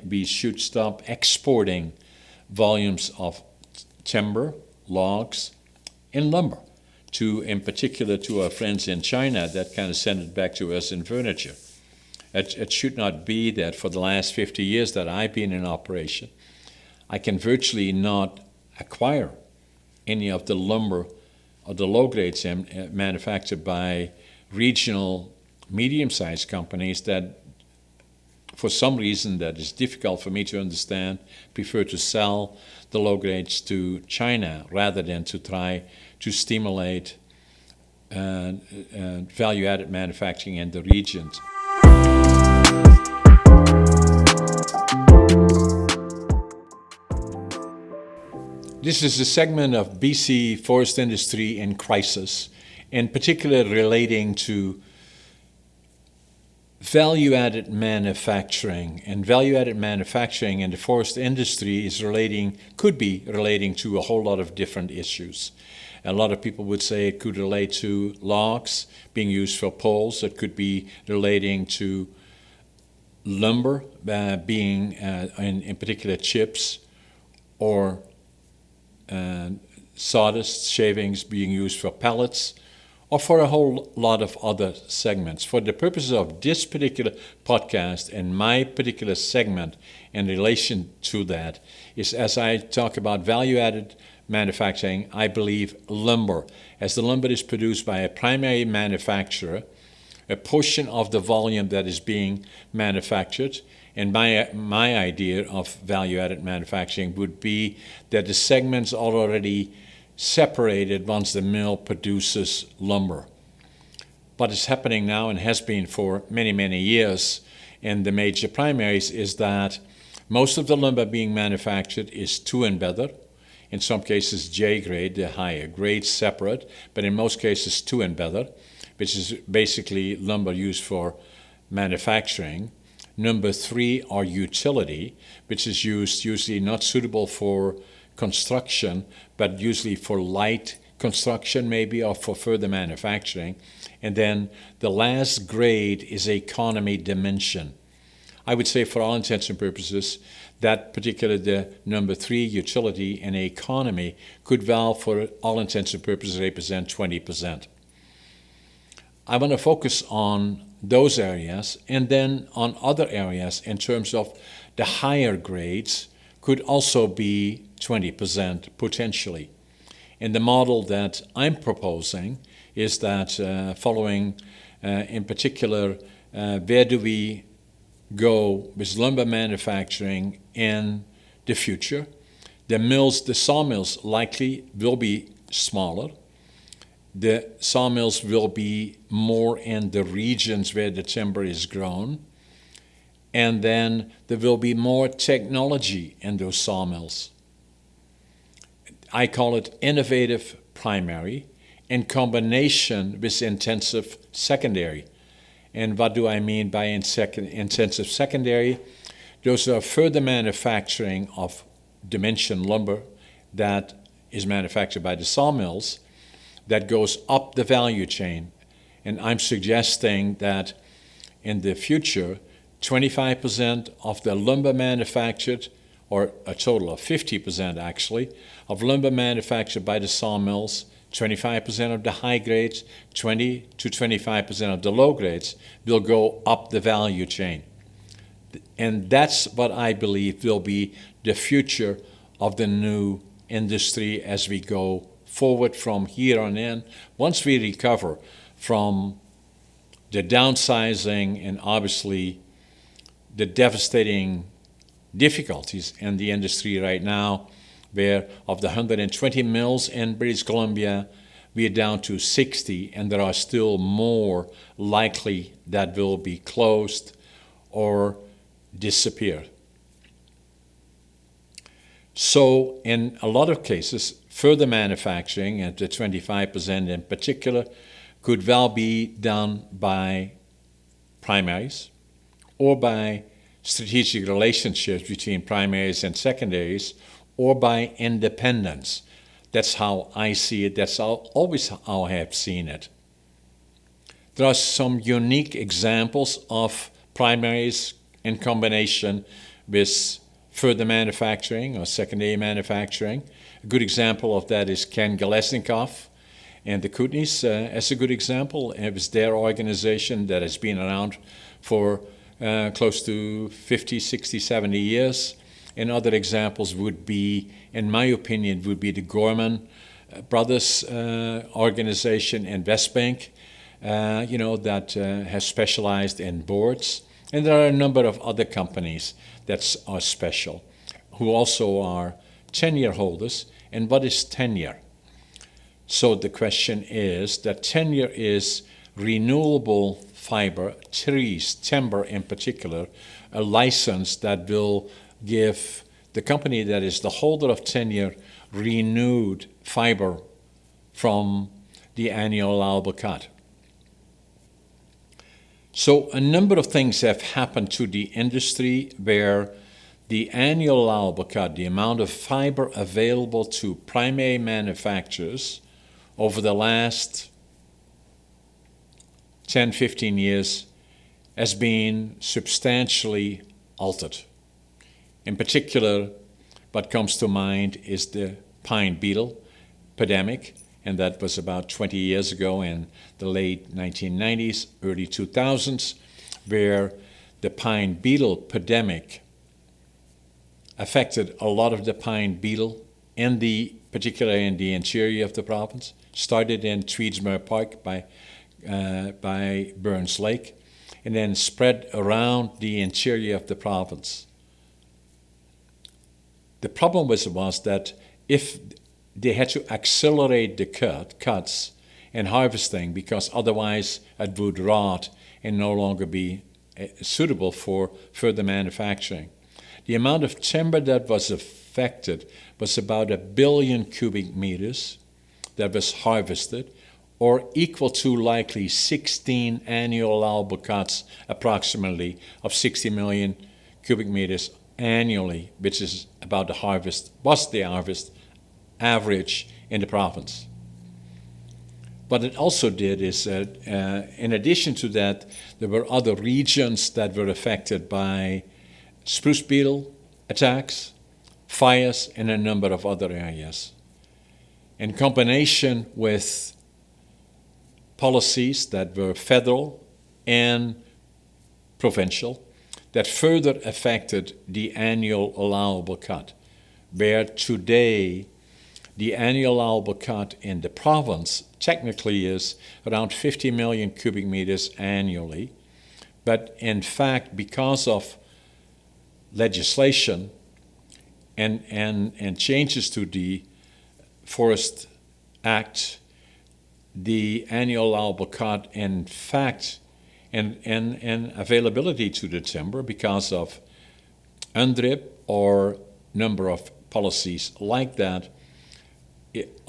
we should stop exporting volumes of timber, logs, and lumber, in particular to our friends in China that kind of send it back to us in furniture. It should not be that for the last 50 years that I've been in operation, I can virtually not acquire any of the lumber or the low grades manufactured by regional medium-sized companies that, for some reason that is difficult for me to understand, prefer to sell the low grades to China rather than to try to stimulate value-added manufacturing in the regions. This is a segment of BC forest industry in crisis, in particular relating to value-added manufacturing. And value-added manufacturing in the forest industry could be relating to a whole lot of different issues. A lot of people would say it could relate to logs being used for poles. It could be relating to lumber being, in particular, chips or sawdust shavings being used for pellets, or for a whole lot of other segments. For the purposes of this particular podcast and my particular segment in relation to that is, as I talk about value-added manufacturing, I believe lumber. As the lumber is produced by a primary manufacturer, a portion of the volume that is being manufactured, and my idea of value-added manufacturing would be that the segments are already separated once the mill produces lumber. What is happening now and has been for many, many years in the major primaries is that most of the lumber being manufactured is two and better. In some cases J grade, the higher grade separate, but in most cases two and better, which is basically lumber used for manufacturing. Number 3 are utility, which is used usually not suitable for construction, but usually for light construction maybe, or for further manufacturing. And then the last grade is economy dimension. I would say for all intents and purposes, that particular, the number 3, utility and economy, could well for all intents and purposes represent 20%. I want to focus on those areas, and then on other areas in terms of the higher grades could also be 20% potentially. And the model that I'm proposing is that following in particular, where do we go with lumber manufacturing in the future? The sawmills likely will be smaller. The sawmills will be more in the regions where the timber is grown. And then there will be more technology in those sawmills. I call it innovative primary in combination with intensive secondary. And what do I mean by intensive secondary? Those are further manufacturing of dimension lumber that is manufactured by the sawmills that goes up the value chain. And I'm suggesting that in the future, 25% of the lumber manufactured, or a total of 50% actually, of lumber manufactured by the sawmills, 25% of the high grades, 20 to 25% of the low grades will go up the value chain. And that's what I believe will be the future of the new industry as we go forward from here on in. Once we recover from the downsizing and obviously the devastating difficulties in the industry right now, where of the 120 mills in British Columbia, we are down to 60, and there are still more likely that will be closed or disappear. So in a lot of cases, further manufacturing, at the 25% in particular, could well be done by primaries or by strategic relationships between primaries and secondaries, or by independence. That's how I see it. That's always how I have seen it. There are some unique examples of primaries in combination with further manufacturing or secondary manufacturing. A good example of that is Ken Galesnikov and the Kootenays as a good example. It was their organization that has been around for close to 50, 60, 70 years. And other examples would be, in my opinion, would be the Gorman Brothers organization in West Bank, that has specialized in boards. And there are a number of other companies that are special, who also are tenure holders. And what is tenure? So the question is that tenure is renewable fiber, trees, timber in particular, a license that will give the company that is the holder of tenure renewed fiber from the annual allowable cut. So a number of things have happened to the industry where the annual allowable cut, the amount of fiber available to primary manufacturers over the last 10, 15 years has been substantially altered. In particular, what comes to mind is the pine beetle epidemic, and that was about 20 years ago in the late 1990s, early 2000s, where the pine beetle epidemic affected a lot of the pine beetle particularly in the interior of the province. Started in Tweedsmuir Park by Burns Lake, and then spread around the interior of the province. The problem was that if they had to accelerate the cuts and harvesting, because otherwise it would rot and no longer be suitable for further manufacturing. The amount of timber that was affected was about 1 billion cubic meters that was harvested, or equal to likely 16 annual allowable cuts approximately of 60 million cubic meters annually, which is about the harvest average in the province. What it also did is that in addition to that, there were other regions that were affected by spruce beetle attacks, fires, and a number of other areas. In combination with policies that were federal and provincial that further affected the annual allowable cut, where today the annual allowable cut in the province technically is around 50 million cubic meters annually, but in fact, because of legislation and changes to the Forest Act, the annual allowable cut, in fact, and availability to the timber because of UNDRIP or number of policies like that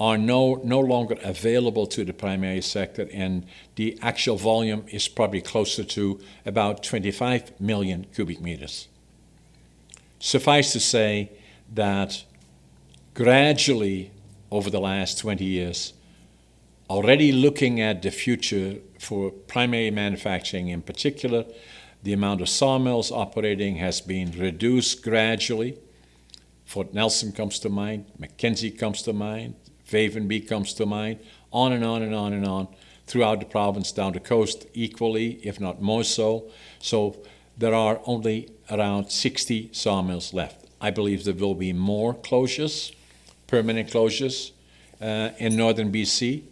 are no longer available to the primary sector, and the actual volume is probably closer to about 25 million cubic meters. Suffice to say that gradually over the last 20 years, already looking at the future for primary manufacturing in particular, the amount of sawmills operating has been reduced gradually. Fort Nelson comes to mind, Mackenzie comes to mind, Vavenby comes to mind, on and on and on and on, throughout the province, down the coast equally, if not more so. So there are only around 60 sawmills left. I believe there will be more closures, permanent closures, in northern BC,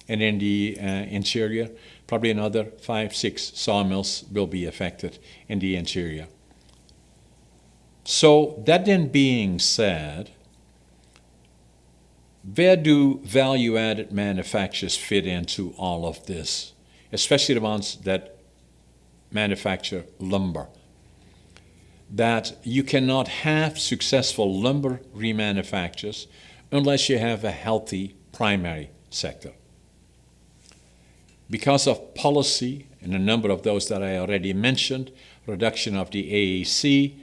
and in the interior, probably another 5-6 sawmills will be affected in the interior. So that then being said, where do value-added manufacturers fit into all of this, especially the ones that manufacture lumber? That you cannot have successful lumber remanufacturers unless you have a healthy primary sector. Because of policy, and a number of those that I already mentioned, reduction of the AAC,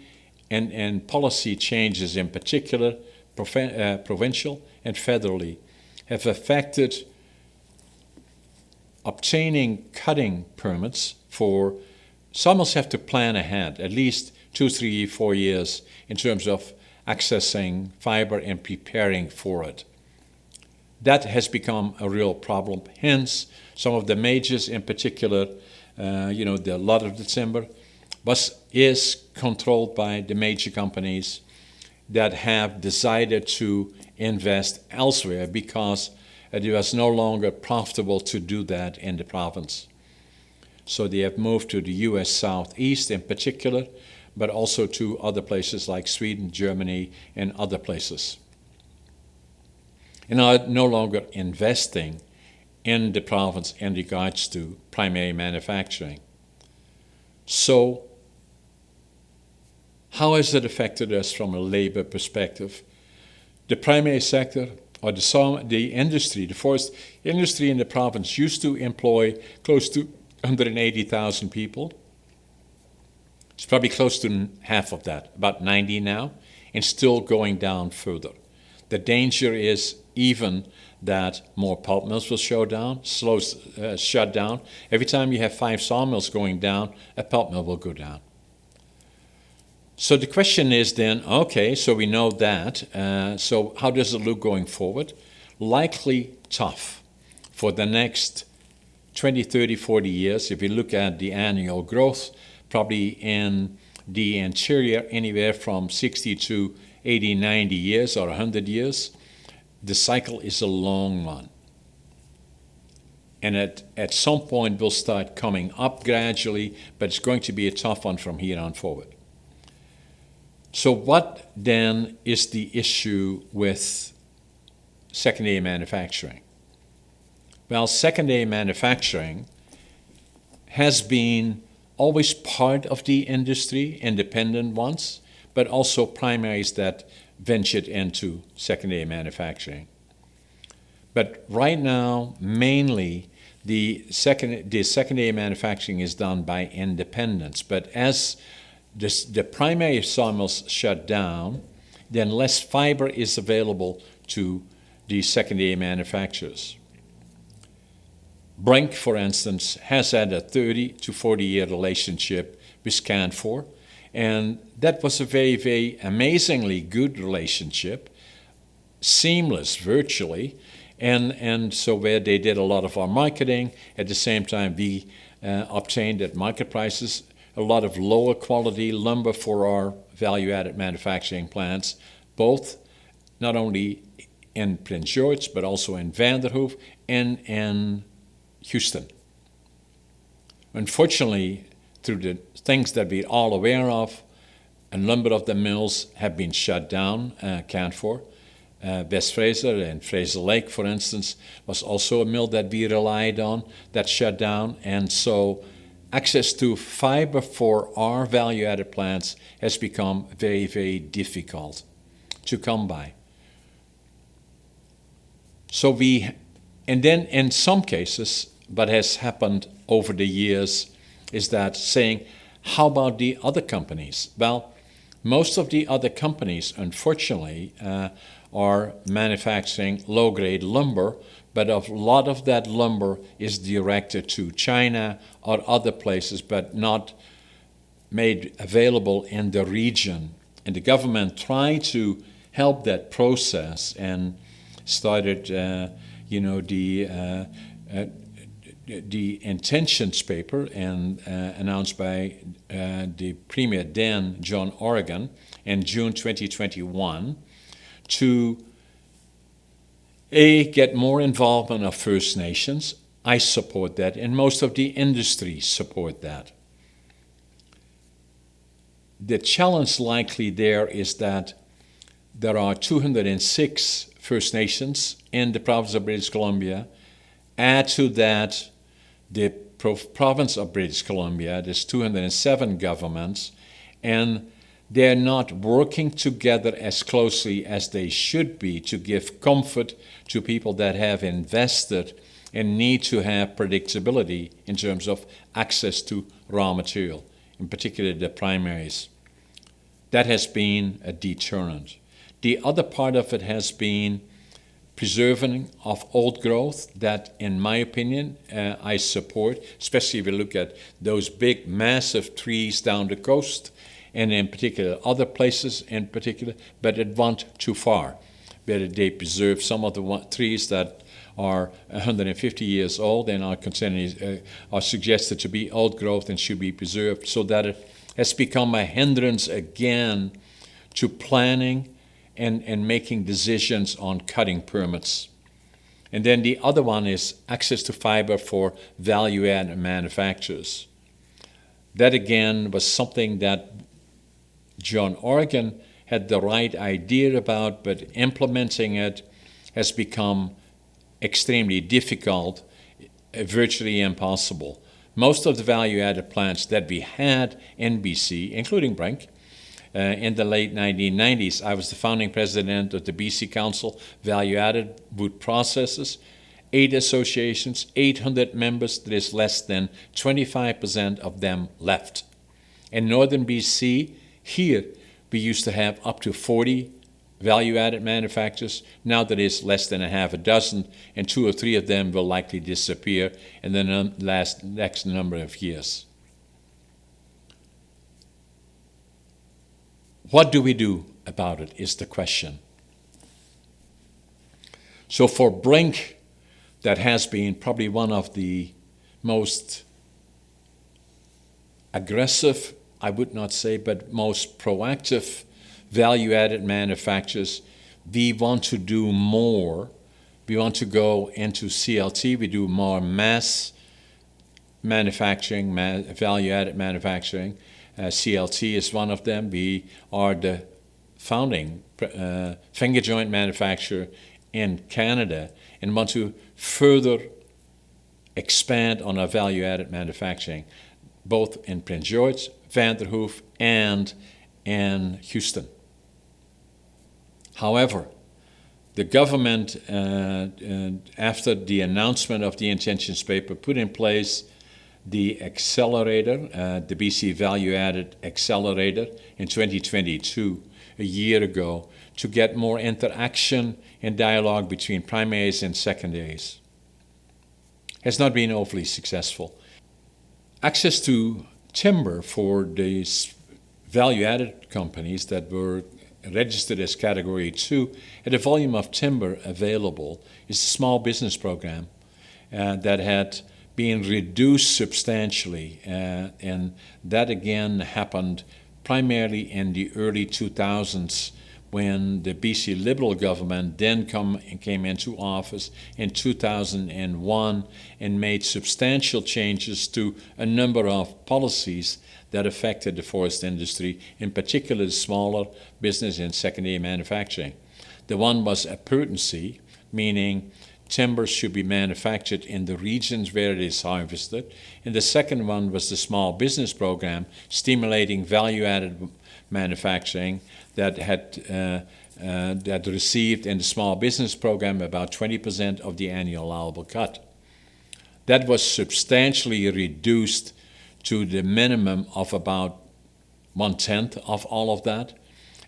and policy changes in particular, provincial and federally, have affected obtaining cutting permits for, sawmills have to plan ahead, at least 2, 3, 4 years in terms of accessing fiber and preparing for it. That has become a real problem. Hence, some of the majors in particular, the lot of timber is controlled by the major companies that have decided to invest elsewhere because it was no longer profitable to do that in the province. So they have moved to the U.S. Southeast in particular, but also to other places like Sweden, Germany, and other places. And are no longer investing in the province in regards to primary manufacturing. So, how has it affected us from a labor perspective? The primary sector, or the industry, the forest industry in the province used to employ close to 180,000 people. It's probably close to half of that, about 90 now, and still going down further. The danger is even that more pulp mills will shut down. Every time you have 5 sawmills going down, a pulp mill will go down. So the question is then, okay, so we know that. So how does it look going forward? Likely tough for the next 20, 30, 40 years. If you look at the annual growth, probably in the interior, anywhere from 60 to 80, 90 years or 100 years, the cycle is a long one. And at some point will start coming up gradually, but it's going to be a tough one from here on forward. So what then is the issue with secondary manufacturing? Well, secondary manufacturing has been always part of the industry, independent ones, but also primaries that ventured into secondary manufacturing. But right now, mainly, the secondary manufacturing is done by independents. But as the primary sawmills shut down, then less fiber is available to the secondary manufacturers. Brink, for instance, has had a 30 to 40-year relationship with Canfor, and that was a very, very amazingly good relationship, seamless virtually, and so where they did a lot of our marketing. At the same time, we obtained at market prices a lot of lower quality lumber for our value-added manufacturing plants, both not only in Prince George, but also in Vanderhoof and in Houston. Unfortunately, through the things that we're all aware of, a number of the mills have been shut down, Canfor. West Fraser and Fraser Lake, for instance, was also a mill that we relied on that shut down. And so access to fiber for our value-added plants has become very, very difficult to come by. And then in some cases, what has happened over the years is that saying, how about the other companies? Well, most of the other companies, unfortunately, are manufacturing low-grade lumber, but a lot of that lumber is directed to China or other places, but not made available in the region. And the government tried to help that process and started, the intentions paper and announced by the Premier then, John Oregon, in June 2021, to get more involvement of First Nations. I support that, and most of the industry support that. The challenge likely there is that there are 206 First Nations in the province of British Columbia. Add to that the province of British Columbia, there's 207 governments, and they're not working together as closely as they should be to give comfort to people that have invested and need to have predictability in terms of access to raw material, in particular the primaries. That has been a deterrent. The other part of it has been preserving of old growth that, in my opinion, I support, especially if you look at those big, massive trees down the coast and in particular other places in particular, but it went too far. Where they preserve some of the trees that are 150 years old and are suggested to be old growth and should be preserved, so that it has become a hindrance again to planning and making decisions on cutting permits. And then the other one is access to fiber for value-added manufacturers. That again was something that John Oregon had the right idea about, but implementing it has become extremely difficult, virtually impossible. Most of the value-added plants that we had in BC, including Brink, in the late 1990s, I was the founding president of the BC Council Value-Added Wood Processors, 8 associations, 800 members. There is less than 25% of them left. In northern BC, here, we used to have up to 40 value-added manufacturers. Now there is less than a half a dozen, and 2 or 3 of them will likely disappear in the next number of years. What do we do about it is the question. So for Brink, that has been probably one of the most aggressive, I would not say, but most proactive value-added manufacturers, we want to do more. We want to go into CLT. We do more mass manufacturing, value-added manufacturing. CLT is one of them. We are the founding finger joint manufacturer in Canada and want to further expand on our value-added manufacturing, both in Prince George, Vanderhoof, and in Houston. However, the government, after the announcement of the intentions paper, put in place the accelerator, the BC Value Added Accelerator in 2022, a year ago, to get more interaction and dialogue between primaries and secondaries. Has not been overly successful. Access to timber for these value-added companies that were registered as Category 2 at a volume of timber available is a small business program that had been reduced substantially, and that again happened primarily in the early 2000s when the BC Liberal government then came into office in 2001 and made substantial changes to a number of policies that affected the forest industry, in particular the smaller business and secondary manufacturing. The one was appurtency, meaning timber should be manufactured in the regions where it is harvested. And the second one was the small business program, stimulating value-added manufacturing that had received in the small business program about 20% of the annual allowable cut. That was substantially reduced to the minimum of about 1/10 of all of that,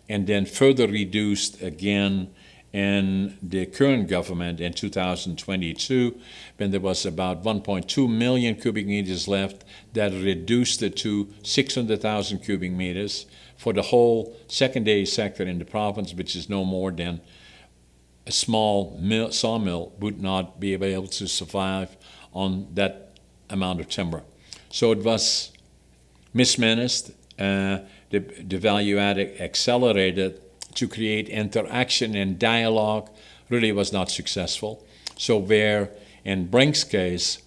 and then further reduced again in the current government in 2022, when there was about 1.2 million cubic meters left, that reduced it to 600,000 cubic meters for the whole secondary sector in the province, which is no more than a small sawmill would not be able to survive on that amount of timber. So it was mismanaged. The value-added accelerated to create interaction and dialogue really was not successful. So where in Brink's case,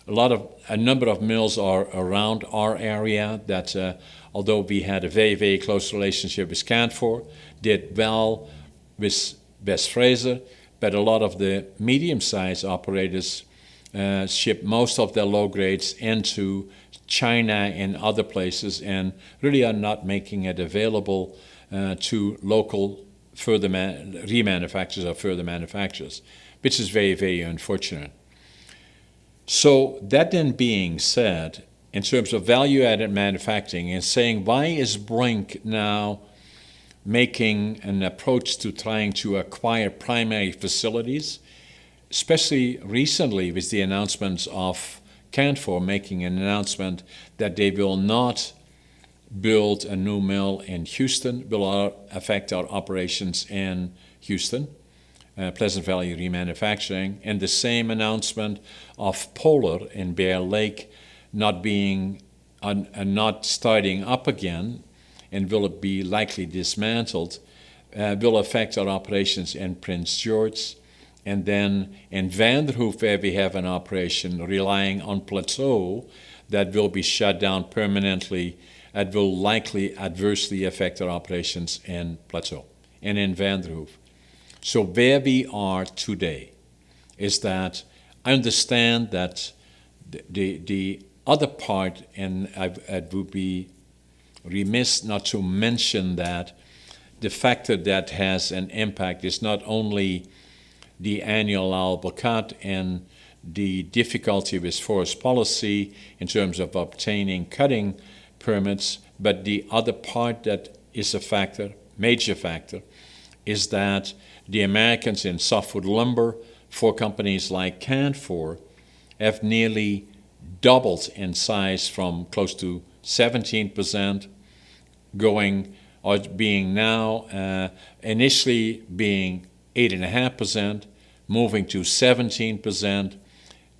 a number of mills are around our area that, although we had a very, very close relationship with Canfor, did well with West Fraser, but a lot of the medium-sized operators ship most of their low grades into China and other places and really are not making it available to local further remanufacturers or further manufacturers, which is very, very unfortunate. So that then being said, in terms of value-added manufacturing and saying, why is Brink now making an approach to trying to acquire primary facilities, especially recently with the announcements of Canfor making an announcement that they will not build a new mill in Houston, will affect our operations in Houston, Pleasant Valley Remanufacturing, and the same announcement of Polar in Bear Lake not starting up again, and will be likely dismantled, will affect our operations in Prince George. And then in Vanderhoof, where we have an operation relying on plateau that will be shut down permanently, it will likely adversely affect our operations in plateau and in Vanderhoof. So where we are today is that I understand that the other part, and I would be remiss not to mention that the factor that has an impact is not only the annual allowable cut and the difficulty with forest policy in terms of obtaining cutting permits, but the other part that is a factor, major factor, is that the Americans in softwood lumber for companies like Canfor have nearly doubled in size from close to 17% going or being now initially being 8.5%, moving to 17%,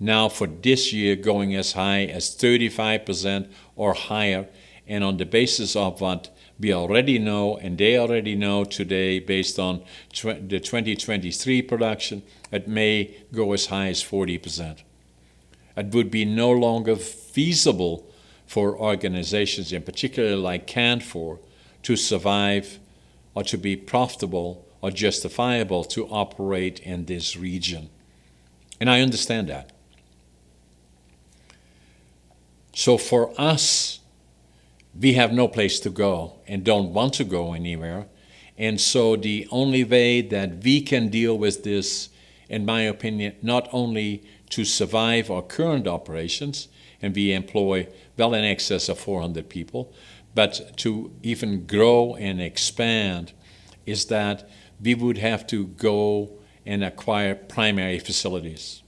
now for this year going as high as 35% or higher. And on the basis of what we already know, and they already know today based on the 2023 production, it may go as high as 40%. It would be no longer feasible for organizations, in particular like Canfor, to survive or to be profitable or justifiable to operate in this region. And I understand that. So for us, we have no place to go and don't want to go anywhere. And so the only way that we can deal with this, in my opinion, not only to survive our current operations, and we employ well in excess of 400 people, but to even grow and expand, is that we would have to go and acquire primary facilities.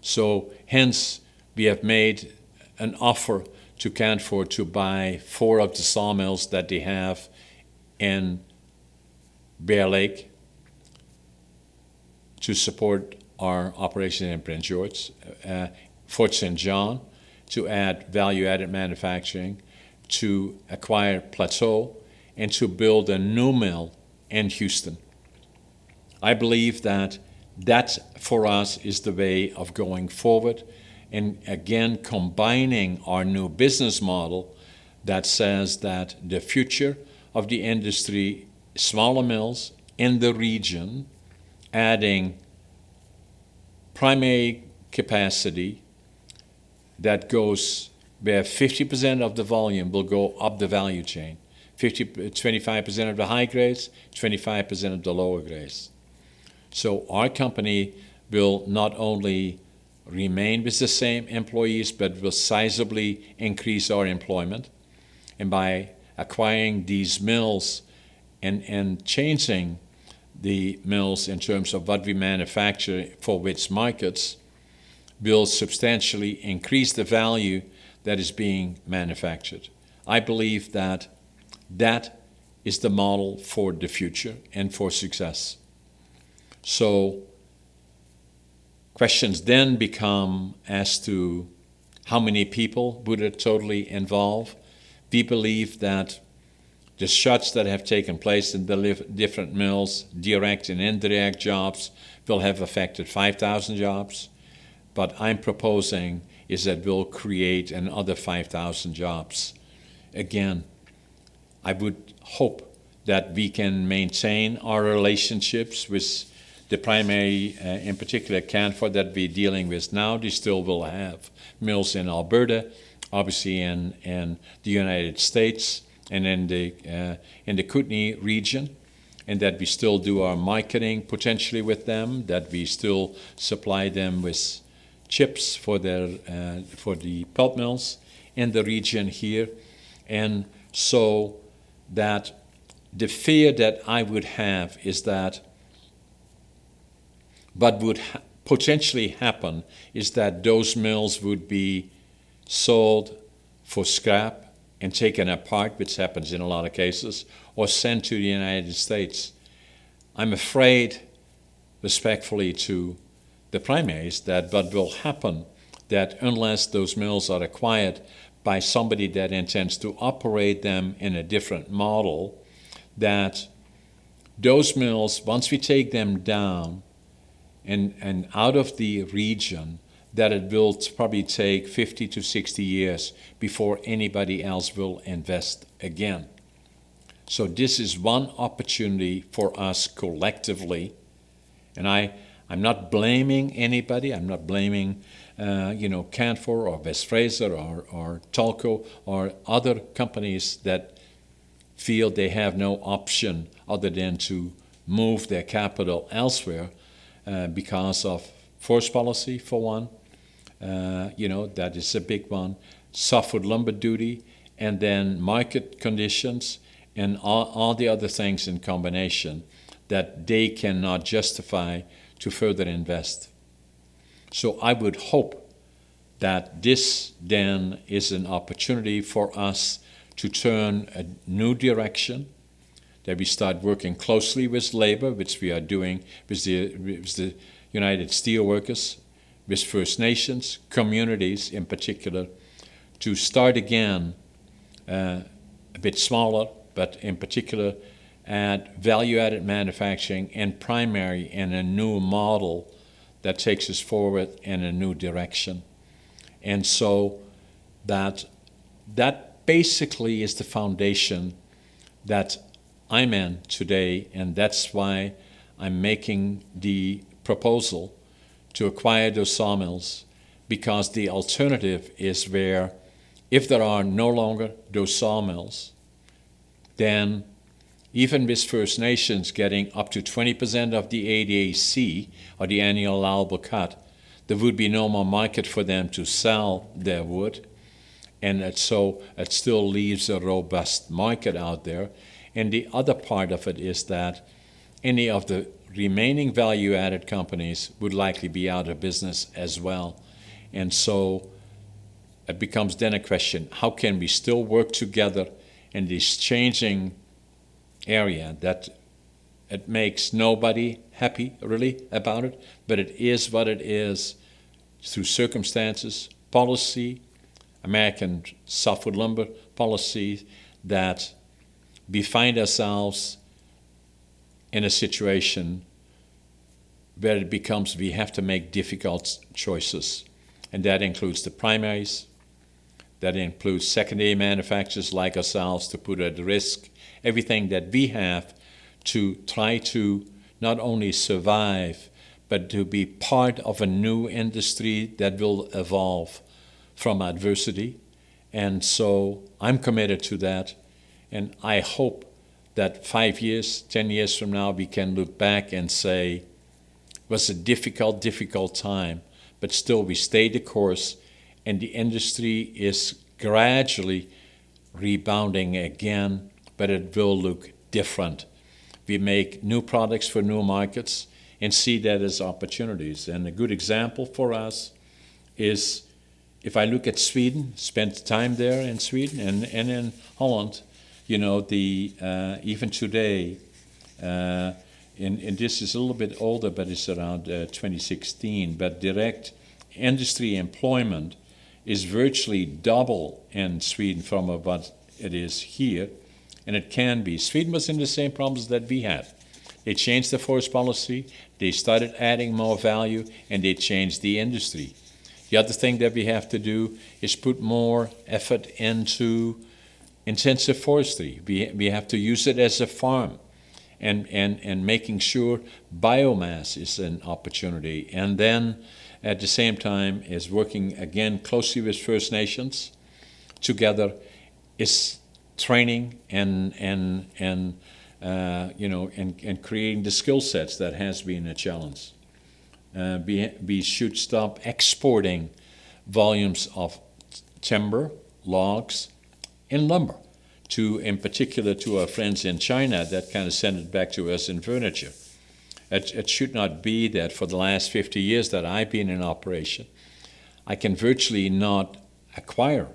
So hence, we have made an offer to Canfor to buy 4 of the sawmills that they have in Bear Lake to support our operation in Prince George, Fort St. John, to add value-added manufacturing, to acquire Plateau, and to build a new mill in Houston. I believe that for us is the way of going forward, and again combining our new business model that says that the future of the industry, smaller mills in the region, adding primary capacity that goes where 50% of the volume will go up the value chain, 25% of the high grades, 25% of the lower grades. So our company will not only remain with the same employees, but will sizably increase our employment. And by acquiring these mills and changing the mills in terms of what we manufacture for which markets, will substantially increase the value that is being manufactured. I believe that is the model for the future and for success. So questions then become as to how many people would it totally involve. We believe that the shuts that have taken place in the different mills, direct and indirect jobs, will have affected 5,000 jobs. But I'm proposing is that we'll create another 5,000 jobs. Again, I would hope that we can maintain our relationships with the primary, in particular Canfor that we're dealing with now. They still will have mills in Alberta, obviously in the United States, and in the Kootenay region, and that we still do our marketing potentially with them, that we still supply them with chips for the pulp mills in the region here. And so that the fear that I would have is that what would potentially happen is that those mills would be sold for scrap and taken apart, which happens in a lot of cases, or sent to the United States. I'm afraid, respectfully to the primaries, that what will happen, that unless those mills are acquired by somebody that intends to operate them in a different model, that those mills, once we take them down and out of the region, that it will probably take 50 to 60 years before anybody else will invest again. So this is one opportunity for us collectively, and I'm not blaming anybody. I'm not blaming Canfor or West Fraser or Talco or other companies that feel they have no option other than to move their capital elsewhere because of forest policy, for one. That is a big one. Softwood lumber duty, and then market conditions, and all the other things in combination that they cannot justify to further invest. So I would hope that this then is an opportunity for us to turn a new direction, that we start working closely with labor, which we are doing with the United Steelworkers, with First Nations, communities in particular, to start again a bit smaller, but in particular at value-added manufacturing and primary in a new model that takes us forward in a new direction. And so that basically is the foundation that I'm in today, and that's why I'm making the proposal to acquire those sawmills, because the alternative is where, if there are no longer those sawmills, then even with First Nations getting up to 20% of the ADAC, or the annual allowable cut, there would be no more market for them to sell their wood, and so it still leaves a robust market out there. And the other part of it is that any of the remaining value-added companies would likely be out of business as well. And so it becomes then a question, how can we still work together in this changing area that it makes nobody happy really about it, but it is what it is through circumstances, policy, American softwood lumber policy, that we find ourselves in a situation where it becomes we have to make difficult choices. And that includes the primaries, that includes secondary manufacturers like ourselves to put at risk everything that we have to try to not only survive, but to be part of a new industry that will evolve from adversity. And so I'm committed to that. And I hope that 5 years, 10 years from now, we can look back and say, it was a difficult time, but still we stayed the course, and the industry is gradually rebounding again, but it will look different. We make new products for new markets and see that as opportunities. And a good example for us is, if I look at Sweden, spent time there in Sweden and in Holland, even today, and this is a little bit older, but it's around 2016, but direct industry employment is virtually double in Sweden from what it is here, and it can be. Sweden was in the same problems that we had. They changed the forest policy, they started adding more value, and they changed the industry. The other thing that we have to do is put more effort into intensive forestry. We have to use it as a farm, and making sure biomass is an opportunity. And then at the same time is working again closely with First Nations together, is training and creating the skill sets that has been a challenge. We should stop exporting volumes of timber, logs, and lumber, in particular to our friends in China that kind of send it back to us in furniture. It should not be that for the last 50 years that I've been in operation, I can virtually not acquire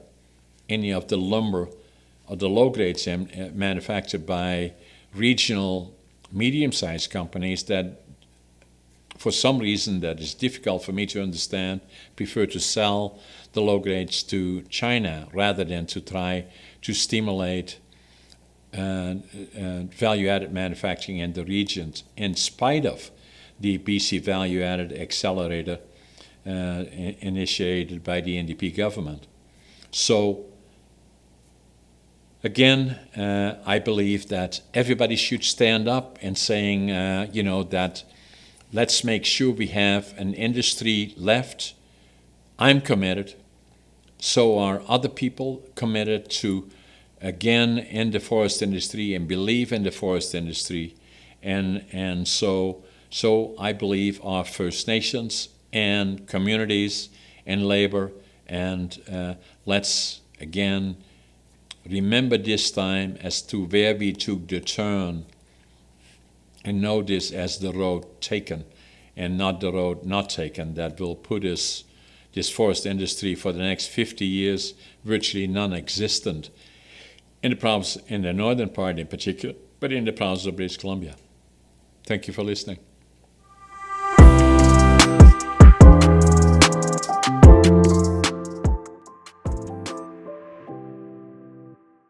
any of the lumber or the low grades manufactured by regional medium-sized companies that, for some reason that is difficult for me to understand, prefer to sell the low grades to China rather than to try to stimulate value-added manufacturing in the regions, in spite of the BC Value-Added Accelerator initiated by the NDP government. So, again, I believe that everybody should stand up and saying, that let's make sure we have an industry left. I'm committed. So are other people committed to, again, in the forest industry and believe in the forest industry. And so I believe our First Nations and communities and labor. And let's, again, remember this time as to where we took the turn and know this as the road taken and not the road not taken that will put this forest industry for the next 50 years virtually non-existent in the province, in the northern part in particular, but in the province of British Columbia. Thank you for listening.